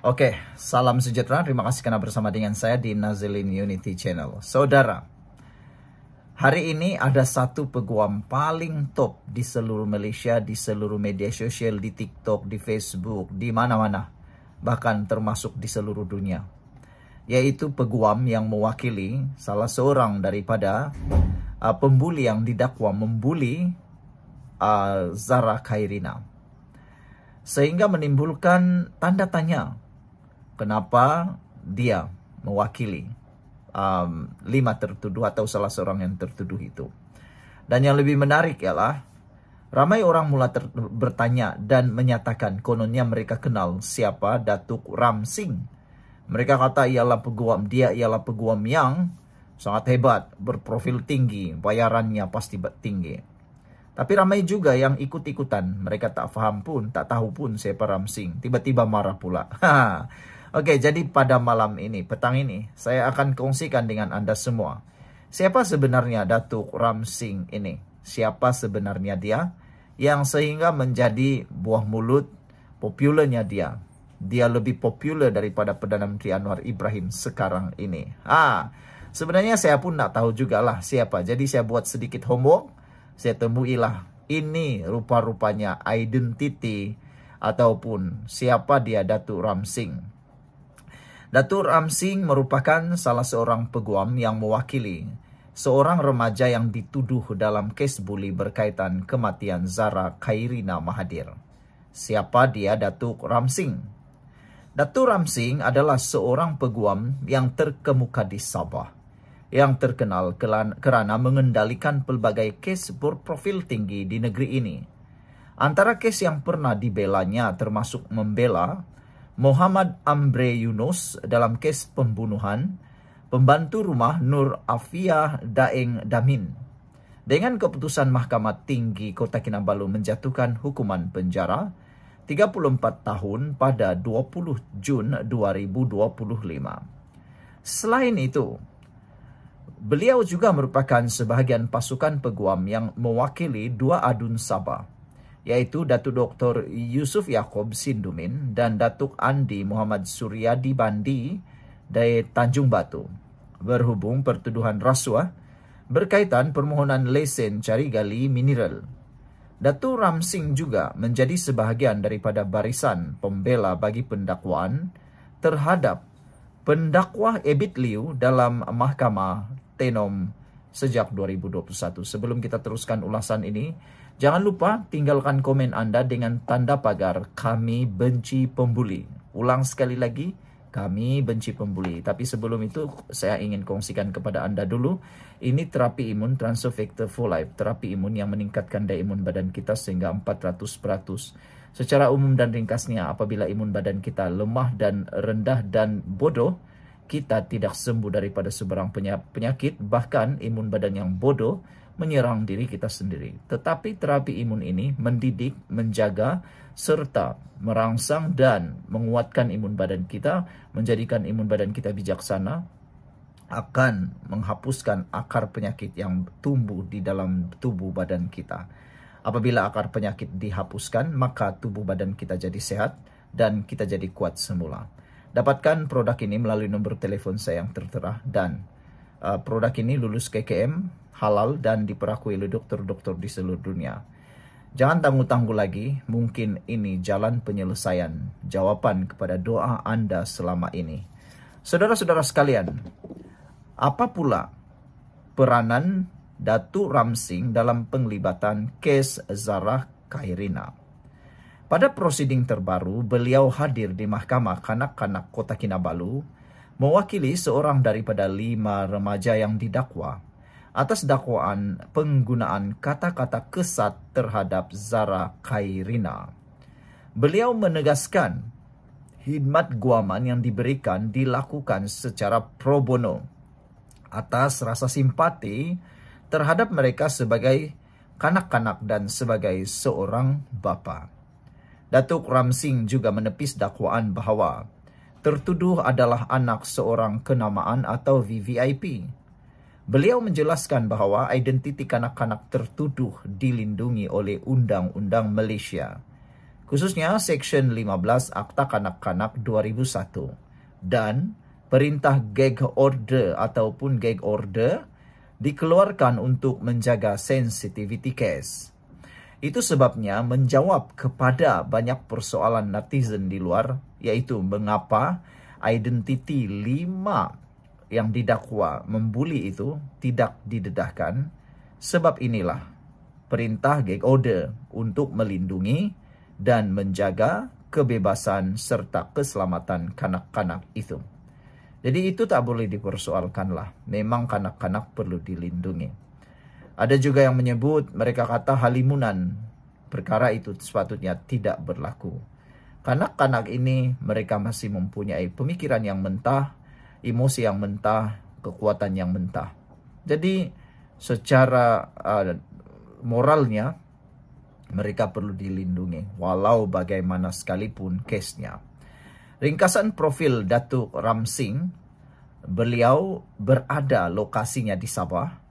Oke, salam sejahtera. Terima kasih karena bersama dengan saya di Nazilin Unity Channel. Saudara, hari ini ada satu peguam paling top di seluruh Malaysia, di seluruh media sosial, di TikTok, di Facebook, di mana-mana. Bahkan termasuk di seluruh dunia. Yaitu peguam yang mewakili salah seorang daripada pembuli yang didakwa membuli Zara Khairina. Sehingga menimbulkan tanda tanya. Kenapa dia mewakili 5 tertuduh atau salah seorang yang tertuduh itu. Dan yang lebih menarik ialah ramai orang mula bertanya dan menyatakan kononnya mereka kenal siapa Datuk Ram Singh. Mereka kata dia ialah peguam yang sangat hebat, berprofil tinggi, bayarannya pasti tinggi. Tapi ramai juga yang ikut-ikutan. Mereka tak faham pun, tak tahu pun siapa Ram Singh. Tiba-tiba marah pula. Oke, jadi pada malam ini, petang ini, saya akan kongsikan dengan Anda semua. Siapa sebenarnya Datuk Ram Singh ini? Siapa sebenarnya dia? Yang sehingga menjadi buah mulut populernya dia. Dia lebih populer daripada Perdana Menteri Anwar Ibrahim sekarang ini. Sebenarnya saya pun tak tahu jugalah siapa. Jadi saya buat sedikit homework. Saya temuilah ini rupa-rupanya identiti ataupun siapa dia Datuk Ram Singh. Datuk Ram Singh merupakan salah seorang peguam yang mewakili seorang remaja yang dituduh dalam kes buli berkaitan kematian Zara Khairina Mahathir. Siapa dia Datuk Ram Singh? Datuk Ram Singh adalah seorang peguam yang terkemuka di Sabah, yang terkenal kerana mengendalikan pelbagai kes berprofil tinggi di negeri ini. Antara kes yang pernah dibelanya termasuk membela Muhammad Ambre Yunus dalam kes pembunuhan pembantu rumah Nur Afiah Daeng Damin. Dengan keputusan Mahkamah Tinggi Kota Kinabalu menjatuhkan hukuman penjara 34 tahun pada 20 Jun 2025. Selain itu, beliau juga merupakan sebahagian pasukan peguam yang mewakili 2 adun Sabah, yaitu Datuk Dr. Yusuf Yaakob Sindumin dan Datuk Andi Muhammad Suryadi Bandi dari Tanjung Batu, berhubung pertuduhan rasuah berkaitan permohonan lesen cari gali mineral. Datuk Ram Singh juga menjadi sebahagian daripada barisan pembela bagi pendakwaan terhadap pendakwa Ebit Liu dalam Mahkamah Tenom sejak 2021. Sebelum kita teruskan ulasan ini, jangan lupa tinggalkan komen anda dengan tanda pagar kami benci pembuli. Ulang sekali lagi, kami benci pembuli. Tapi sebelum itu, saya ingin kongsikan kepada anda dulu. Ini terapi imun Transfer Factor for Life. Terapi imun yang meningkatkan daya imun badan kita sehingga 400%. Secara umum dan ringkasnya, apabila imun badan kita lemah dan rendah dan bodoh, kita tidak sembuh daripada sebarang penyakit, bahkan imun badan yang bodoh menyerang diri kita sendiri. Tetapi terapi imun ini mendidik, menjaga, serta merangsang dan menguatkan imun badan kita, menjadikan imun badan kita bijaksana, akan menghapuskan akar penyakit yang tumbuh di dalam tubuh badan kita. Apabila akar penyakit dihapuskan, maka tubuh badan kita jadi sehat dan kita jadi kuat semula. Dapatkan produk ini melalui nombor telefon saya yang tertera, dan produk ini lulus KKM, halal dan diperakui oleh dokter-dokter di seluruh dunia. Jangan tangguh-tangguh lagi, mungkin ini jalan penyelesaian, jawapan kepada doa anda selama ini. Saudara-saudara sekalian, apa pula peranan Datuk Ram Singh dalam penglibatan kes Zara Khairina? Pada prosiding terbaru, beliau hadir di Mahkamah Kanak-Kanak Kota Kinabalu mewakili seorang daripada 5 remaja yang didakwa atas dakwaan penggunaan kata-kata kesat terhadap Zara Khairina. Beliau menegaskan khidmat guaman yang diberikan dilakukan secara pro bono atas rasa simpati terhadap mereka sebagai kanak-kanak dan sebagai seorang bapa. Datuk Ram Singh juga menepis dakwaan bahawa tertuduh adalah anak seorang kenamaan atau VVIP. Beliau menjelaskan bahawa identiti kanak-kanak tertuduh dilindungi oleh Undang-Undang Malaysia. khususnya Section 15 Akta Kanak-Kanak 2001 dan Perintah Gag Order ataupun Gag Order dikeluarkan untuk menjaga sensitivity case. Itu sebabnya menjawab kepada banyak persoalan netizen di luar, yaitu mengapa identiti 5 yang didakwa membuli itu tidak didedahkan. Sebab inilah Perintah Gag Order untuk melindungi dan menjaga kebebasan serta keselamatan kanak-kanak itu. Jadi itu tak boleh dipersoalkan lah. Memang kanak-kanak perlu dilindungi. Ada juga yang menyebut, mereka kata halimunan. Perkara itu sepatutnya tidak berlaku. Kanak-kanak ini mereka masih mempunyai pemikiran yang mentah, emosi yang mentah, kekuatan yang mentah. Jadi secara moralnya mereka perlu dilindungi walau bagaimana sekalipun kesnya. Ringkasan profil Datuk Ram Singh, beliau berada lokasinya di Sabah.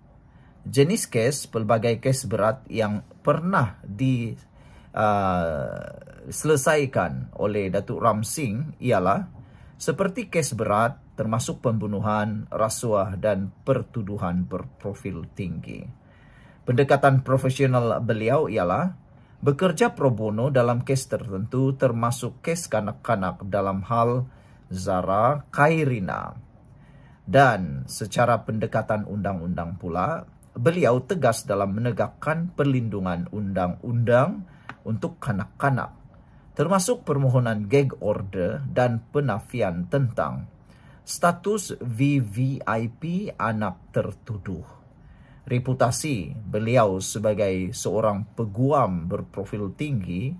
Jenis kes, pelbagai kes berat yang pernah diselesaikan oleh Datuk Ram Singh ialah seperti kes berat termasuk pembunuhan, rasuah dan pertuduhan berprofil tinggi. Pendekatan profesional beliau ialah bekerja pro bono dalam kes tertentu termasuk kes kanak-kanak dalam hal Zara Khairina. Dan secara pendekatan undang-undang pula, beliau tegas dalam menegakkan perlindungan undang-undang untuk kanak-kanak, termasuk permohonan gag order dan penafian tentang status VVIP anak tertuduh. Reputasi beliau sebagai seorang peguam berprofil tinggi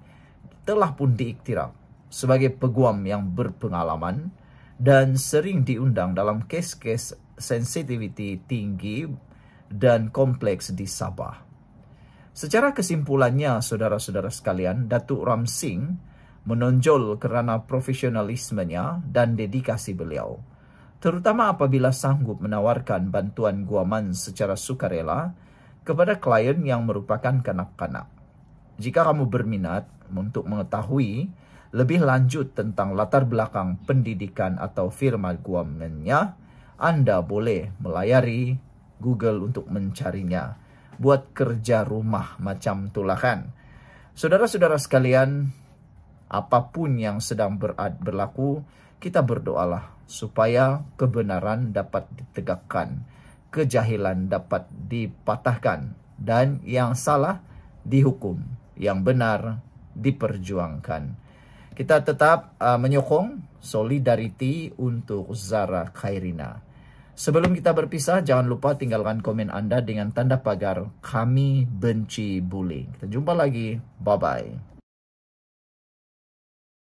telah pun diiktiraf sebagai peguam yang berpengalaman dan sering diundang dalam kes-kes sensitivity tinggi dan kompleks di Sabah. Secara kesimpulannya, saudara-saudara sekalian, Datuk Ram Singh menonjol kerana profesionalismenya dan dedikasi beliau, terutama apabila sanggup menawarkan bantuan guaman secara sukarela kepada klien yang merupakan kanak-kanak. Jika kamu berminat untuk mengetahui lebih lanjut tentang latar belakang pendidikan atau firma guamannya, Anda boleh melayari Google untuk mencarinya. Buat kerja rumah macam itulah kan. Saudara-saudara sekalian, apapun yang sedang berlaku, kita berdoalah supaya kebenaran dapat ditegakkan, kejahilan dapat dipatahkan, dan yang salah dihukum, yang benar diperjuangkan. Kita tetap menyokong solidariti untuk Zara Khairina. Sebelum kita berpisah, jangan lupa tinggalkan komen anda dengan tanda pagar "Kami benci bullying". Kita jumpa lagi. Bye-bye.